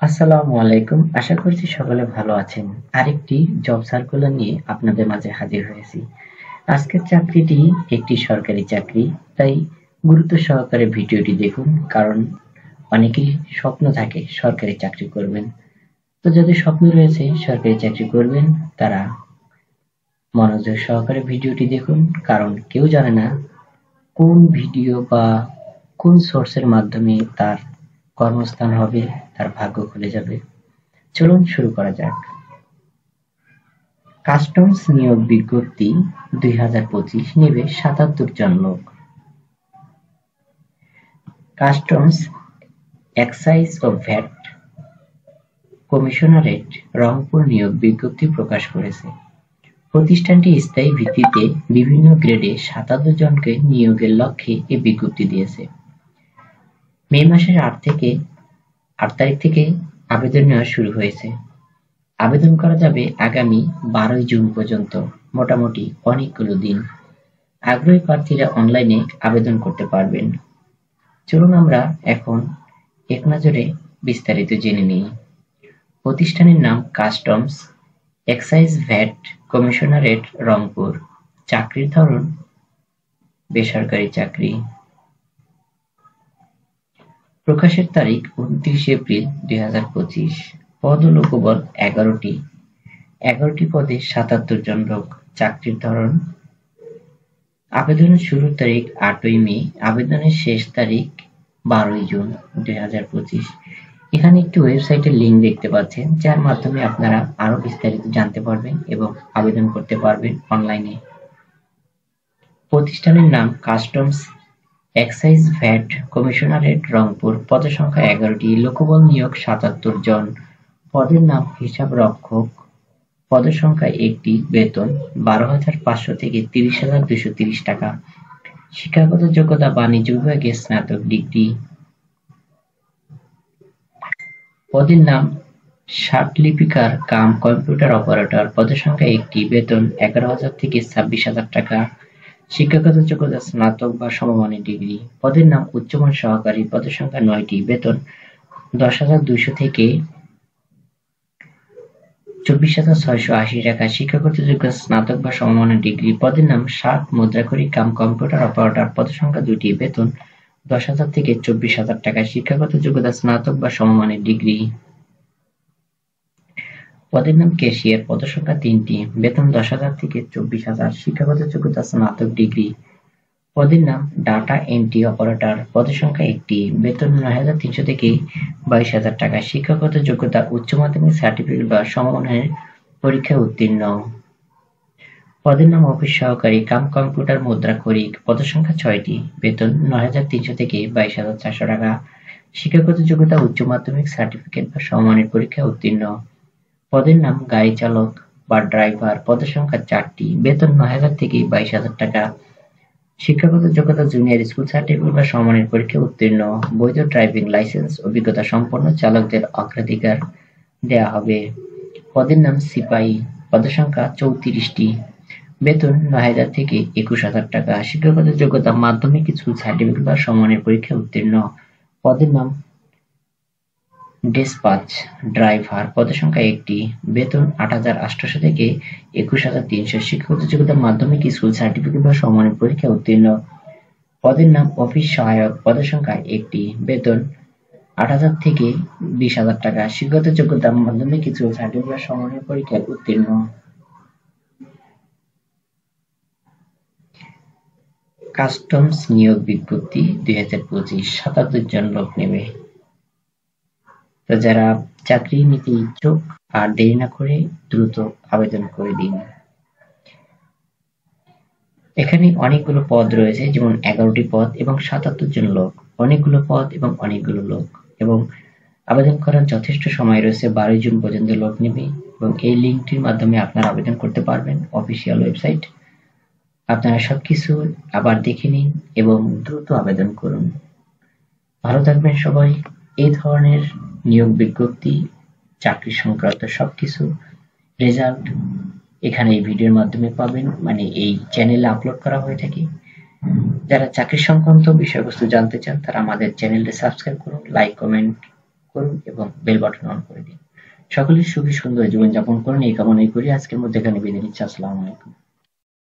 আসসালামু আলাইকুম। আশা করছি সকলে ভালো আছেন। আরেকটি জব সার্কুলার নিয়ে আপনাদের মাঝে হাজির হয়েছি। আজকের চাকরিটি একটি সরকারি চাকরি, তাই গুরুত্ব সহকারে ভিডিওটি দেখুন, কারণ অনেকেই স্বপ্ন থাকে সরকারি চাকরি করবেন। তো যাদের স্বপ্ন রয়েছে সরকারি চাকরি করবেন, তারা মনোযোগ সহকারে ভিডিওটি দেখুন, কারণ কেউ জানে না কোন ভিডিও বা কোন সোর্সের মাধ্যমে তার কর্মস্থান হবে, তার ভাগ্য খুলে যাবে। চলুন শুরু করা যাক। কাস্টমস নিয়োগ বিজ্ঞপ্তি 2025 নেবে ৭৭ জন লোক। কাস্টমস, এক্সাইজ ও ভ্যাট কমিশনারেট রংপুর নিয়োগ বিজ্ঞপ্তি প্রকাশ করেছে। প্রতিষ্ঠানটি স্থায়ী ভিত্তিতে বিভিন্ন গ্রেডে ৭৭ জনকে নিয়োগের লক্ষ্যে এ বিজ্ঞপ্তি দিয়েছে। মে মাসের ৮ তারিখ থেকে আবেদন নেওয়া শুরু হয়েছে। আবেদন করা যাবে আগামী 12 জুন পর্যন্ত, মোটামুটি অনেকগুলো দিন। আগ্রহী প্রার্থীরা অনলাইনে আবেদন করতে পারবেন। চলুন আমরা এখন এক নজরে বিস্তারিত জেনে নিই। প্রতিষ্ঠানের নাম customs, excise VAT commissionerate Rangpur. চাকরির ধরন বেসরকারি চাকরি। প্রকাশের তারিখ 29 এপ্রিল 2025। পদ ও লোকবল 11টি। 11টি পদে ৭৭ জন লোক। চাকরির ধরন। আবেদনের শুরুর তারিখ 8ই মে, আবেদনের শেষ তারিখ 12 জুন 2025। এখানে একটি ওয়েবসাইটের লিংক দেখতে পাচ্ছেন, যার মাধ্যমে আপনারা আরো বিস্তারিত জানতে পারবেন এবং আবেদন করতে পারবেন অনলাইনে। প্রতিষ্ঠানের নাম customs, excise VAT commissionerate Rangpur. পদসংখ্যা 11টি। লোকবল নিয়োগ 77 জন। পদের নাম হিসাব রক্ষক। পদসংখ্যা 1টি। বেতন 12,500 থেকে 30,230 টাকা। শিক্ষাগত যোগ্যতা বাণিজ্য বিভাগে স্নাতক ডিগ্রি। পদের নাম ষাটলিপিকার কাম কম্পিউটার অপারেটর। পদসংখ্যা 1টি। বেতন 11,000 থেকে 26,000 টাকা। শিক্ষাগত যোগ্যতা স্নাতক বা সমমানের ডিগ্রি। পদের নাম উচ্চমান সহকারী। পদসংখ্যা 9টি। বেতন 10,200 থেকে 24,680 টাকা। শিক্ষাগত যোগ্যতা স্নাতক বা সমমানের ডিগ্রি। পদের নাম ষাট মুদ্রাক্ষরী কাম কম্পিউটার অপারেটর। পদসংখ্যা 2টি। বেতন 10,000 থেকে 24,000 টাকা। শিক্ষাগত যোগ্যতা স্নাতক বা সমমানের ডিগ্রি। পদের নাম ক্যাশিয়ার। পদসংখ্যা 3টি। বেতন 10,000 থেকে 24,000। শিক্ষাগত যোগ্যতা স্নাতক ডিগ্রি। পদের নাম ডাটা এন্ট্রি অপারেটর। পদসংখ্যা 1টি। বেতন 9,300 থেকে 22,000 টাকা। শিক্ষাগত যোগ্যতা উচ্চ মাধ্যমিক সার্টিফিকেট বা সমমানের পরীক্ষায় উত্তীর্ণ। পদের নাম অফিস সহকারী কাম কম্পিউটার মুদ্রাক্ষরিক। পদসংখ্যা 6টি। বেতন 9,300 থেকে 22,400 টাকা। শিক্ষাগত যোগ্যতা উচ্চ মাধ্যমিক সার্টিফিকেট বা সমমানের পরীক্ষায় উত্তীর্ণ। পদের নাম গাড়ি চালক বা ড্রাইভার। পদসংখ্যা 4টি। বেতন 9,000 থেকে 22,000 টাকা। শিক্ষাগত যোগ্যতা জুনিয়র স্কুল সার্টিফিকেট বা সমমানের পরীক্ষায় উত্তীর্ণ। বৈধ ড্রাইভিং লাইসেন্স অভিজ্ঞতা সম্পন্ন চালকদের অগ্রাধিকার দেয়া হবে। পদের নাম সিপাহী। পদসংখ্যা 34টি। বেতন 9,000 থেকে 21,000 টাকা। শিক্ষাগত যোগ্যতা মাধ্যমিক স্কুল সার্টিফিকেট বা সমমানের পরীক্ষায় উত্তীর্ণ। পদের নাম ডেসপাচ ড্রাইভার। পদসংখ্যা 1টি। বেতন 8,800 থেকে 21,300। শিক্ষাগত যোগ্যতা মাধ্যমিক স্কুল সার্টিফিকেট বা সমমানের পরীক্ষায় উত্তীর্ণ। পদের নাম অফিস সহায়ক। পদসংখ্যা 1টি। বেতন 8,000 থেকে 20,000 টাকা। শিক্ষাগত যোগ্যতা মাধ্যমিক স্কুল সার্টিফিকেট বা সমমানের পরীক্ষায় উত্তীর্ণ। কাস্টমস নিয়োগ বিজ্ঞপ্তি 2025। 77 জন লোক নেবে। তো যারা চাকরি নিতে ইচ্ছুক, আর দেরি না করে দ্রুত আবেদন করে দিন। এখানে অনেকগুলো পদ রয়েছে, যেমন 11টি পদ এবং 77 জন লোক। অনেকগুলো পদ এবং অনেকগুলো লোক, এবং আবেদন করার যথেষ্ট সময় রয়েছে। 12 জুন পর্যন্ত লোক নেবে, এবং এই লিঙ্কটির মাধ্যমে আপনারা আবেদন করতে পারবেন। Official website. আপনারা সবকিছু আবার দেখে নিন এবং দ্রুত আবেদন করুন। ভালো থাকবেন সবাই। এই ধরনের নিয়োগ বিজ্ঞপ্তি, চাকরি সংক্রান্ত সবকিছু রেজাল্ট এখানে এই ভিডিওর মাধ্যমে পাবেন, মানে এই চ্যানেলে আপলোড করা হয়ে থাকে। যারা চাকরি সংক্রান্ত বিষয়বস্তু জানতে চান, তারা আমাদের চ্যানেলটি সাবস্ক্রাইব করুন, লাইক কমেন্ট করুন এবং বেল বাটন অন করে দিন। সকলের সুখী সুন্দর জীবনযাপন করুন এই কামনাই করি। আজকের মধ্যে এখানে বিদায় নিচ্ছি। আসসালামু আলাইকুম।